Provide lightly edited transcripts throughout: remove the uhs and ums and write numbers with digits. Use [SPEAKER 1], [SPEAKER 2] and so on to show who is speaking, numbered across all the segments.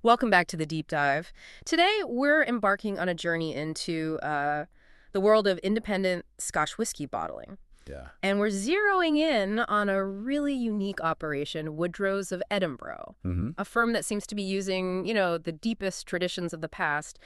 [SPEAKER 1] Welcome back to the deep dive. Today, we're embarking on a journey into the world of independent Scotch whiskey bottling.
[SPEAKER 2] Yeah.
[SPEAKER 1] And we're zeroing in on a really unique operation, Woodrow's of Edinburgh, a firm that seems to be using, the deepest traditions of the past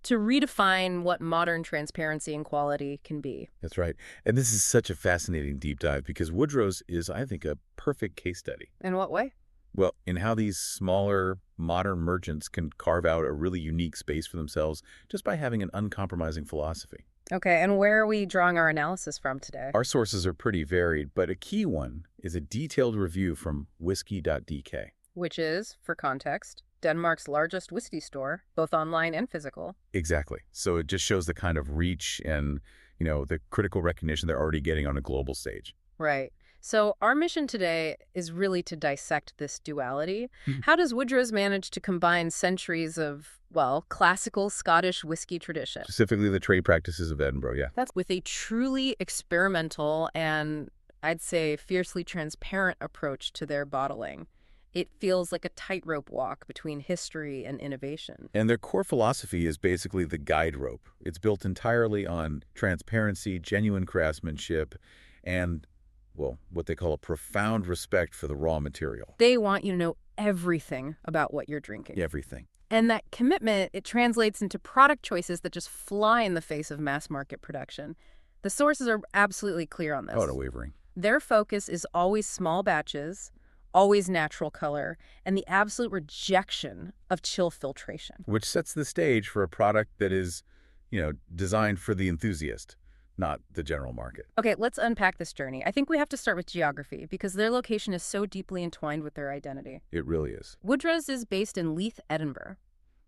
[SPEAKER 1] to redefine what modern transparency and quality can be.
[SPEAKER 2] That's right. And this is such a fascinating deep dive because Woodrow's is, I think, a perfect case study.
[SPEAKER 1] In what way?
[SPEAKER 2] Well, in how these smaller, modern merchants can carve out a really unique space for themselves just by having an uncompromising philosophy.
[SPEAKER 1] Okay, and where are we drawing our analysis from today?
[SPEAKER 2] Our sources are pretty varied, but a key one is a detailed review from Whisky.dk.
[SPEAKER 1] Which is, for context, Denmark's largest whiskey store, both online and physical.
[SPEAKER 2] Exactly. So it just shows the kind of reach and, the critical recognition they're already getting on a global stage.
[SPEAKER 1] Right. So our mission today is really to dissect this duality. How does Woodrow's manage to combine centuries of, classical Scottish whiskey tradition?
[SPEAKER 2] Specifically the trade practices of Edinburgh, yeah.
[SPEAKER 1] That's with a truly experimental and, I'd say, fiercely transparent approach to their bottling. It feels like a tightrope walk between history and innovation.
[SPEAKER 2] And their core philosophy is basically the guide rope. It's built entirely on transparency, genuine craftsmanship, and what they call a profound respect for the raw material.
[SPEAKER 1] They want you to know everything about what you're drinking.
[SPEAKER 2] Everything.
[SPEAKER 1] And that commitment, it translates into product choices that just fly in the face of mass market production. The sources are absolutely clear on this.
[SPEAKER 2] Oh, no wavering.
[SPEAKER 1] Their focus is always small batches, always natural color, and the absolute rejection of chill filtration.
[SPEAKER 2] Which sets the stage for a product that is, designed for the enthusiast, not the general market.
[SPEAKER 1] Okay, let's unpack this journey. I think we have to start with geography because their location is so deeply entwined with their identity.
[SPEAKER 2] It really is.
[SPEAKER 1] Woodrow's is based in Leith, Edinburgh.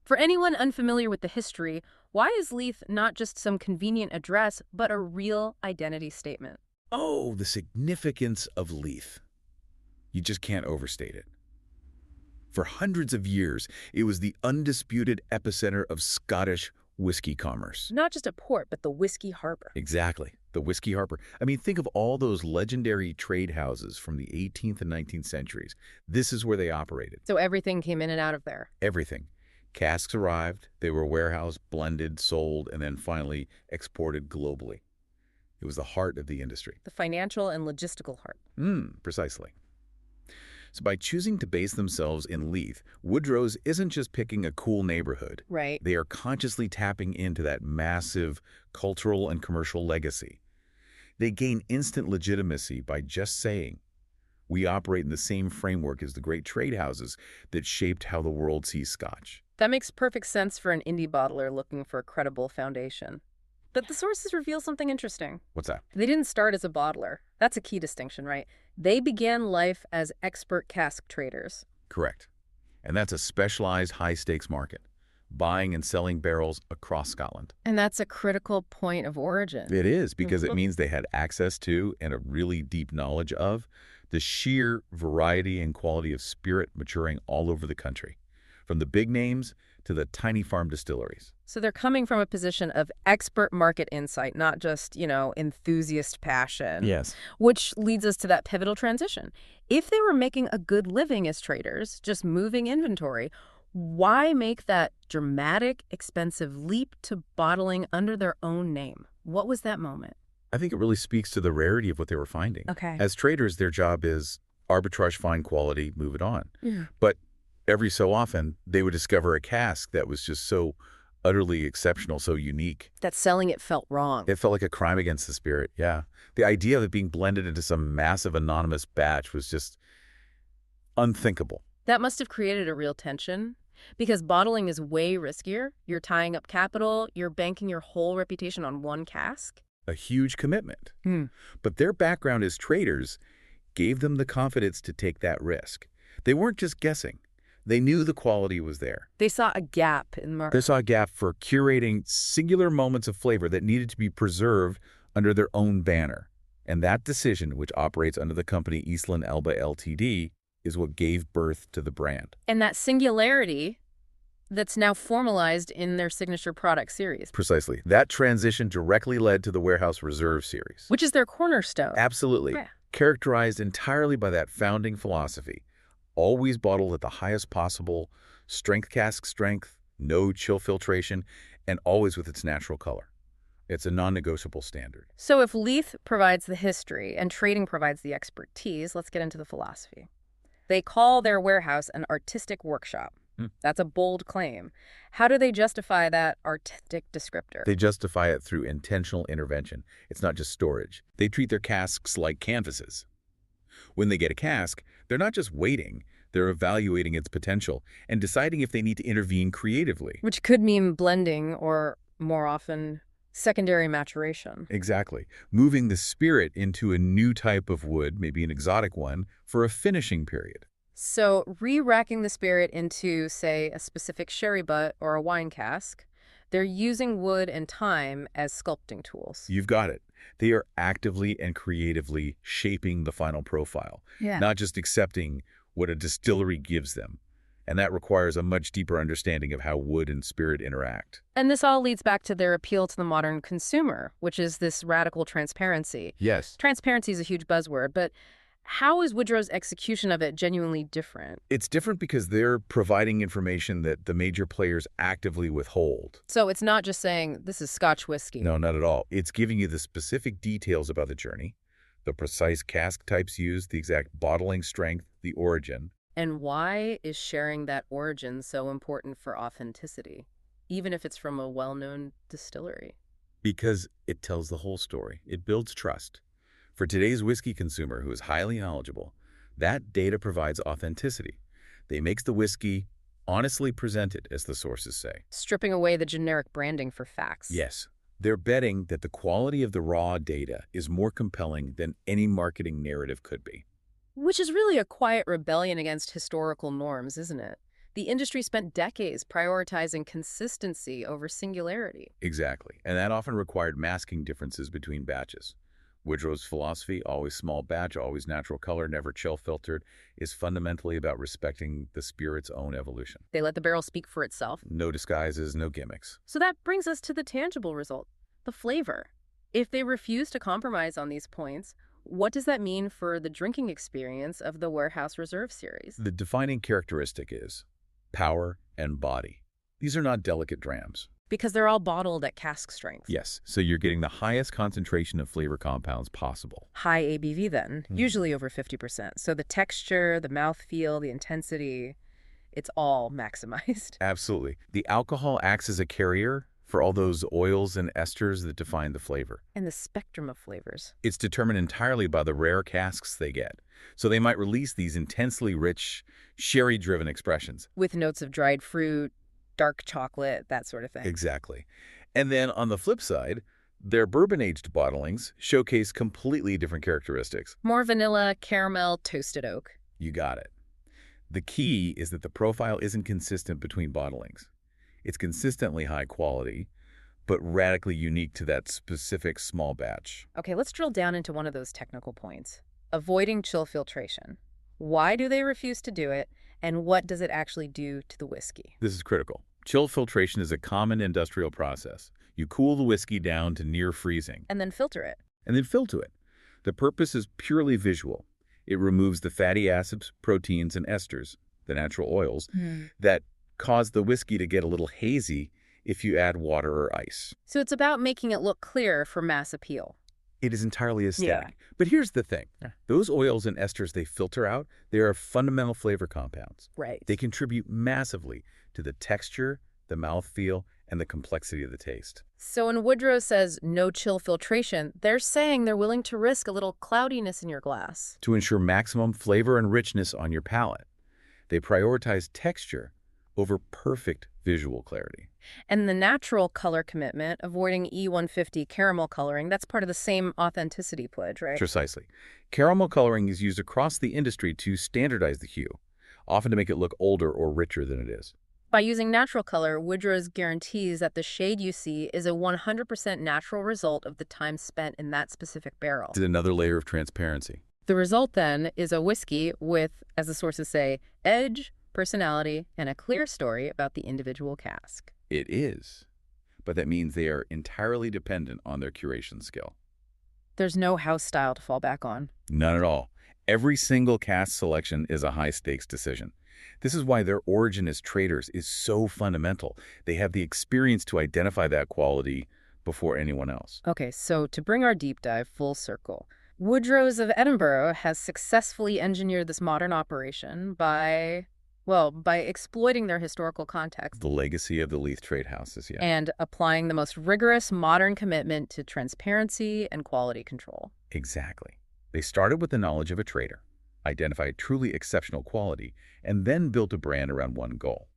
[SPEAKER 1] For anyone unfamiliar with the history, why is Leith not just some convenient address, but a real identity statement?
[SPEAKER 2] Oh, the significance of Leith. You just can't overstate it. For hundreds of years, it was the undisputed epicenter of Scottish whiskey commerce.
[SPEAKER 1] Not just a port, but the whiskey harbor.
[SPEAKER 2] Exactly. The whiskey harbor. I mean, think of all those legendary trade houses from the 18th and 19th centuries. This is where they operated.
[SPEAKER 1] So everything came in and out of there.
[SPEAKER 2] Everything. Casks arrived, they were warehoused, blended, sold, and then finally exported globally. It was the heart of the industry.
[SPEAKER 1] The financial and logistical heart.
[SPEAKER 2] Precisely. So by choosing to base themselves in Leith, Woodrow's isn't just picking a cool neighborhood.
[SPEAKER 1] Right.
[SPEAKER 2] They are consciously tapping into that massive cultural and commercial legacy. They gain instant legitimacy by just saying, we operate in the same framework as the great trade houses that shaped how the world sees Scotch.
[SPEAKER 1] That makes perfect sense for an indie bottler looking for a credible foundation. But the sources reveal something interesting.
[SPEAKER 2] What's that?
[SPEAKER 1] They didn't start as a bottler. That's a key distinction, right? They began life as expert cask traders.
[SPEAKER 2] Correct. And that's a specialized high-stakes market, buying and selling barrels across Scotland.
[SPEAKER 1] And that's a critical point of origin.
[SPEAKER 2] It is, because it means they had access to and a really deep knowledge of the sheer variety and quality of spirit maturing all over the country, from the big names to the tiny farm distilleries.
[SPEAKER 1] So they're coming from a position of expert market insight, not just, enthusiast passion.
[SPEAKER 2] Yes.
[SPEAKER 1] Which leads us to that pivotal transition. If they were making a good living as traders, just moving inventory, why make that dramatic, expensive leap to bottling under their own name? What was that moment?
[SPEAKER 2] I think it really speaks to the rarity of what they were finding.
[SPEAKER 1] Okay.
[SPEAKER 2] As traders, their job is arbitrage, find quality, move it on.
[SPEAKER 1] Yeah.
[SPEAKER 2] But every so often, they would discover a cask that was just so utterly exceptional, so unique.
[SPEAKER 1] That selling it felt wrong.
[SPEAKER 2] It felt like a crime against the spirit, yeah. The idea of it being blended into some massive anonymous batch was just unthinkable.
[SPEAKER 1] That must have created a real tension, because bottling is way riskier. You're tying up capital, you're banking your whole reputation on one cask.
[SPEAKER 2] A huge commitment. But their background as traders gave them the confidence to take that risk. They weren't just guessing. They knew the quality was there.
[SPEAKER 1] They saw a gap in the market.
[SPEAKER 2] They saw a gap for curating singular moments of flavor that needed to be preserved under their own banner. And that decision, which operates under the company Eastland Elba Ltd., is what gave birth to the brand.
[SPEAKER 1] And that singularity that's now formalized in their signature product series.
[SPEAKER 2] Precisely. That transition directly led to the Warehouse Reserve series.
[SPEAKER 1] Which is their cornerstone.
[SPEAKER 2] Absolutely.
[SPEAKER 1] Yeah.
[SPEAKER 2] Characterized entirely by that founding philosophy. Always bottled at the highest possible Strength cask strength, no chill filtration, and always with its natural color. It's a non-negotiable standard.
[SPEAKER 1] So if Leith provides the history and trading provides the expertise, let's get into the philosophy. They call their warehouse an artistic workshop. That's a bold claim. How do they justify that artistic descriptor?
[SPEAKER 2] They justify it through intentional intervention. It's not just storage. They treat their casks like canvases. When they get a cask, they're not just waiting, they're evaluating its potential and deciding if they need to intervene creatively.
[SPEAKER 1] Which could mean blending or, more often, secondary maturation.
[SPEAKER 2] Exactly. Moving the spirit into a new type of wood, maybe an exotic one, for a finishing period.
[SPEAKER 1] So re-racking the spirit into, say, a specific sherry butt or a wine cask, they're using wood and time as sculpting tools.
[SPEAKER 2] You've got it. They are actively and creatively shaping the final profile, not just accepting what a distillery gives them. And that requires a much deeper understanding of how wood and spirit interact.
[SPEAKER 1] And this all leads back to their appeal to the modern consumer, which is this radical transparency.
[SPEAKER 2] Yes.
[SPEAKER 1] Transparency is a huge buzzword, but how is Woodrow's execution of it genuinely different?
[SPEAKER 2] It's different because they're providing information that the major players actively withhold.
[SPEAKER 1] So it's not just saying, this is Scotch whiskey.
[SPEAKER 2] No, not at all. It's giving you the specific details about the journey, the precise cask types used, the exact bottling strength, the origin.
[SPEAKER 1] And why is sharing that origin so important for authenticity, even if it's from a well-known distillery?
[SPEAKER 2] Because it tells the whole story. It builds trust. For today's whiskey consumer who is highly knowledgeable, that data provides authenticity. They makes the whiskey honestly presented, as the sources say.
[SPEAKER 1] Stripping away the generic branding for facts.
[SPEAKER 2] Yes. They're betting that the quality of the raw data is more compelling than any marketing narrative could be.
[SPEAKER 1] Which is really a quiet rebellion against historical norms, isn't it? The industry spent decades prioritizing consistency over singularity.
[SPEAKER 2] Exactly. And that often required masking differences between batches. Woodrow's philosophy, always small batch, always natural color, never chill filtered, is fundamentally about respecting the spirit's own evolution.
[SPEAKER 1] They let the barrel speak for itself.
[SPEAKER 2] No disguises, no gimmicks.
[SPEAKER 1] So that brings us to the tangible result, the flavor. If they refuse to compromise on these points, what does that mean for the drinking experience of the Warehouse Reserve series?
[SPEAKER 2] The defining characteristic is power and body. These are not delicate drams.
[SPEAKER 1] Because they're all bottled at cask strength.
[SPEAKER 2] Yes, so you're getting the highest concentration of flavor compounds possible.
[SPEAKER 1] High ABV then, usually over 50%. So the texture, the mouthfeel, the intensity, it's all maximized.
[SPEAKER 2] Absolutely. The alcohol acts as a carrier for all those oils and esters that define the flavor.
[SPEAKER 1] And the spectrum of flavors.
[SPEAKER 2] It's determined entirely by the rare casks they get. So they might release these intensely rich, sherry-driven expressions.
[SPEAKER 1] With notes of dried fruit, dark chocolate, that sort of thing.
[SPEAKER 2] Exactly. And then on the flip side, their bourbon-aged bottlings showcase completely different characteristics.
[SPEAKER 1] More vanilla, caramel, toasted oak.
[SPEAKER 2] You got it. The key is that the profile isn't consistent between bottlings. It's consistently high quality, but radically unique to that specific small batch.
[SPEAKER 1] Okay, let's drill down into one of those technical points. Avoiding chill filtration. Why do they refuse to do it, and what does it actually do to the whiskey?
[SPEAKER 2] This is critical. Chill filtration is a common industrial process. You cool the whiskey down to near freezing.
[SPEAKER 1] And then filter it.
[SPEAKER 2] And then filter it. The purpose is purely visual. It removes the fatty acids, proteins, and esters, the natural oils, that cause the whiskey to get a little hazy if you add water or ice.
[SPEAKER 1] So it's about making it look clear for mass appeal.
[SPEAKER 2] It is entirely aesthetic. But here's the thing. Those oils and esters they filter out, they are fundamental flavor compounds.
[SPEAKER 1] Right.
[SPEAKER 2] They contribute massively to the texture, the mouthfeel, and the complexity of the taste.
[SPEAKER 1] So when Woodrow says no chill filtration, they're saying they're willing to risk a little cloudiness in your glass.
[SPEAKER 2] To ensure maximum flavor and richness on your palate, they prioritize texture over perfect visual clarity.
[SPEAKER 1] And the natural color commitment, avoiding E150 caramel coloring, that's part of the same authenticity pledge, right?
[SPEAKER 2] Precisely. Caramel coloring is used across the industry to standardize the hue, often to make it look older or richer than it is.
[SPEAKER 1] By using natural color, Woodrow's guarantees that the shade you see is a 100% natural result of the time spent in that specific barrel.
[SPEAKER 2] It's another layer of transparency.
[SPEAKER 1] The result, then, is a whiskey with, as the sources say, edge, personality, and a clear story about the individual cask.
[SPEAKER 2] It is, but that means they are entirely dependent on their curation skill.
[SPEAKER 1] There's no house style to fall back on.
[SPEAKER 2] None at all. Every single cask selection is a high-stakes decision. This is why their origin as traders is so fundamental. They have the experience to identify that quality before anyone else.
[SPEAKER 1] Okay, so to bring our deep dive full circle, Woodrow's of Edinburgh has successfully engineered this modern operation by exploiting their historical context
[SPEAKER 2] The legacy of the Leith trade houses, yeah.
[SPEAKER 1] and applying the most rigorous modern commitment to transparency and quality control.
[SPEAKER 2] Exactly. They started with the knowledge of a trader, identified truly exceptional quality, and then built a brand around one goal: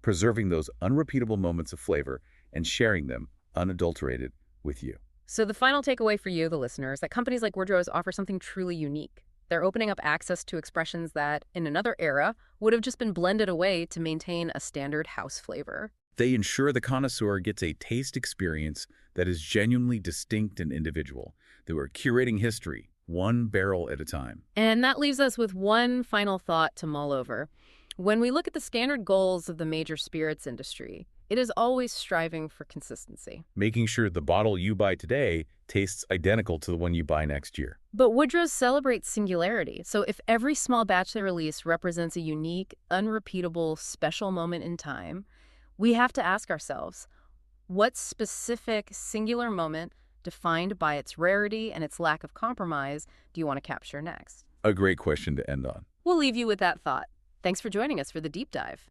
[SPEAKER 2] preserving those unrepeatable moments of flavor and sharing them unadulterated with you.
[SPEAKER 1] So the final takeaway for you, the listener, is that companies like Woodrow's offer something truly unique. They're opening up access to expressions that, in another era, would have just been blended away to maintain a standard house flavor.
[SPEAKER 2] They ensure the connoisseur gets a taste experience that is genuinely distinct and individual. They were curating history, one barrel at a time.
[SPEAKER 1] And that leaves us with one final thought to mull over. When we look at the standard goals of the major spirits industry, it is always striving for consistency.
[SPEAKER 2] Making sure the bottle you buy today tastes identical to the one you buy next year.
[SPEAKER 1] But Woodrow's celebrates singularity. So if every small batch they release represents a unique, unrepeatable, special moment in time, we have to ask ourselves, what specific, singular moment, defined by its rarity and its lack of compromise, do you want to capture next?
[SPEAKER 2] A great question to end on.
[SPEAKER 1] We'll leave you with that thought. Thanks for joining us for the deep dive.